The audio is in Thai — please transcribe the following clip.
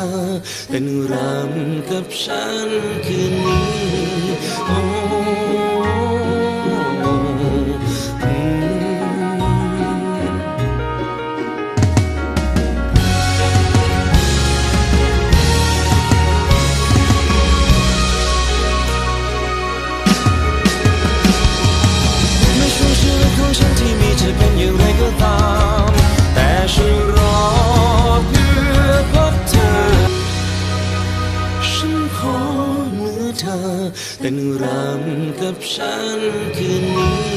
อเป็นรำกับฉันคืนนี้ไม่ช่วยชีวิตของฉันที่มีจะเป็นอย่างไรก็ตามแต่ฉันรอเพื่อพบเธอฉันขอมือเธอเป็นรำกับฉันคืนนี้